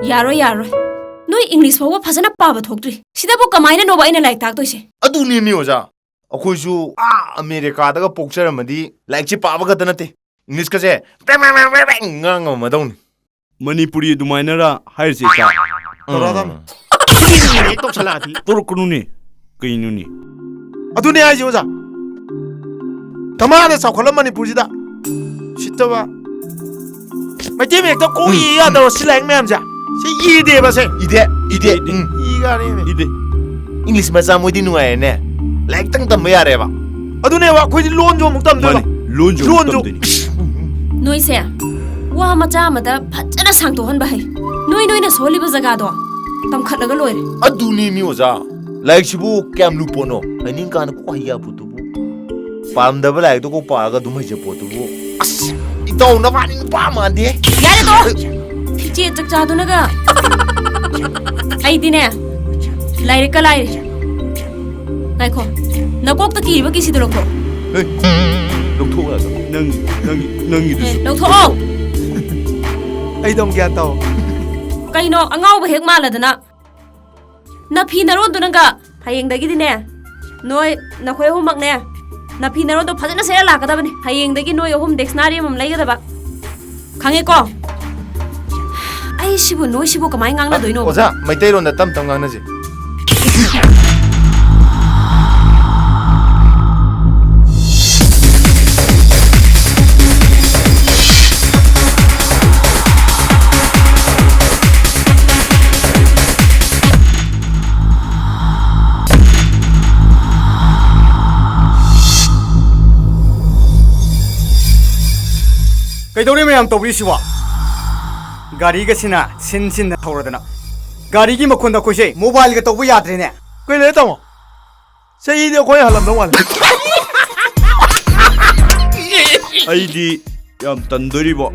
야로 너 잉글리시 보고 파잖아 빠바 톡드리 시다보 까마이나 노바 이나 라이크 탁도시 아두니니 오자 아코이수 아메리카다가 복자라마디 라이크 빠바가 드나테 잉글리시 가세 뺑뺑뺑뺑 마다운 Manipuri dumainara hairse ka 도라담 또 잘라디 torkununi kainuni 아두니 아이지 오자 가만히 사콜라마니 부지다 시터바 마이티 맥도 고이야 너 슬랭 맴자 시 이데 바세 이데 이가네 ide 잉글리시 마자 모디 누아에네 라이크 땅 담 야래 봐 아두네 와 코이 론조 묵담 들 lonjo tamdeni 노이세 와 마자 마다 파잖아 상도한 바이 노이나 솔리바 자가도 땀칼라가 로이레 아두니 미오자 라이크 시부 캠 루포노 아닌 간 코이야 부두부 빰다블 라이크 고 빠가 두마이제 포두부 아스 이도 나바니 빠만데 야레도 피제 짝자도나가 아이디네 라이레까 라이레 나이코 나꼭다 기바 기시도록 녹토가 nangi du 럭토 아이 동 갸타오 까이노 앙아오바 핵 말라드나 나 피나로도나가 하이eng다기디네 노이 나코이 홈막네 나 피나로도 파잖아 세야 라가다바네 하이eng다기 노이 홈 덱스나리 맘 라이가다바 강해코 아이 시부 노이 시부 까마이 강라도이노 오자 마이테이론다 땀땀 강나지 कई ma'am तौरीसीवा गाड़ी सिन थौरदना गाड़ी की मखों अखोसे mobile तब याद्रेने कई ले तमो सही कोई हलम दो वाले aidi yam tandoribo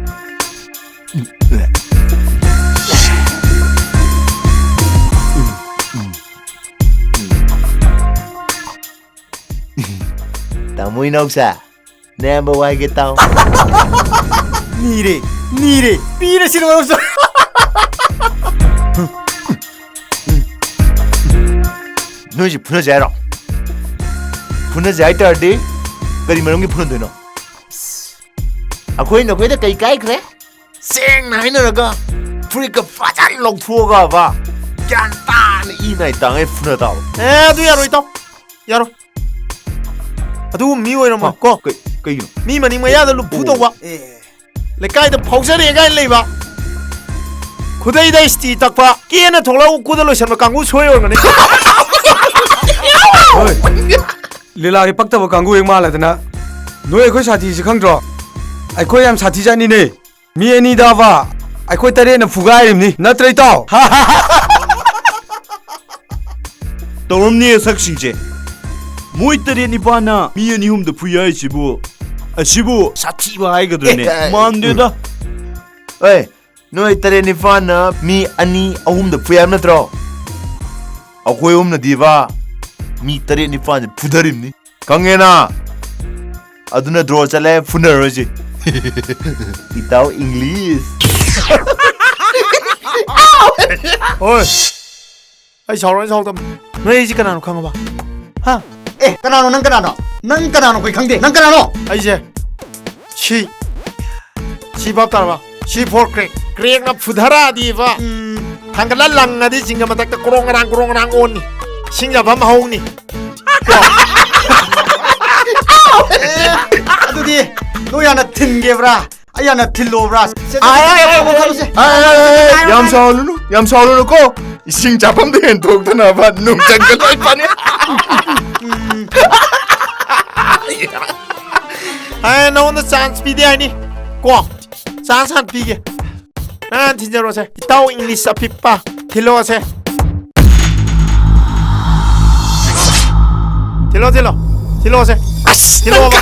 Tamu inoksa Namba wai ke tau नीरे पीरे सिनेमा नोजी पुनः जायरो पुनः जाय ताडे करी मरंगी पुनः देनो अखोई नखोई द कई काई खरे सेंग नाइन रगा फ्री का फाजान लोग थोगा बा क्या तान ई नाइ तांगे पुनः ताओ तू यारो इतो यारो अदु मी ओइरो मा को कई मी मनी मया द लु फुतो वा लेकाई द फौजर एगाई लेबा खुदाई द स्टी तकपा केना थोला कुदा लोसन कांगु सोयो गने लीला के पक्तब कांगू एक मालदना नोय अखोय साथी से खंद्रो अखोय याम साथी जानिने मी एनी दावा अखोय तरेना फुगाइमनी नत्रै ताव tawramni saksingje moi tare nipana mi ani hum da phuyai sibu asibu sathi ba ai gadrene mande da Oi, noi tare ni fana mi ani ahum da puyam na tro. Akhoi hum na diva mi tare ni fana phudarim ni. Kangena. Aduna draw chale funeroji. Itao English. Oi. Ai chawran tam. Noi ji kana no khanga ba. Ha. ए कनानो नंग कनानो कोई खंगदे नंग कनानो Ai je. Chi. Chi bab tarwa. Chi for crack. Crack na phudara diva. Hangala lang na di singa matak ta kurong rang on ni. Singa bam haung ni. अदुदी नो याना थिनगेब्रा आयाना थिलोब्रा Yam saulunu ko. Ising japam de entok na ba nung jangal pa ni. Ay no na chance pi dia ni. Ko. Chance han pi ge. An tinjaro se. Itao English sa pipa. Thilo se. Thilo se. Thilo ba.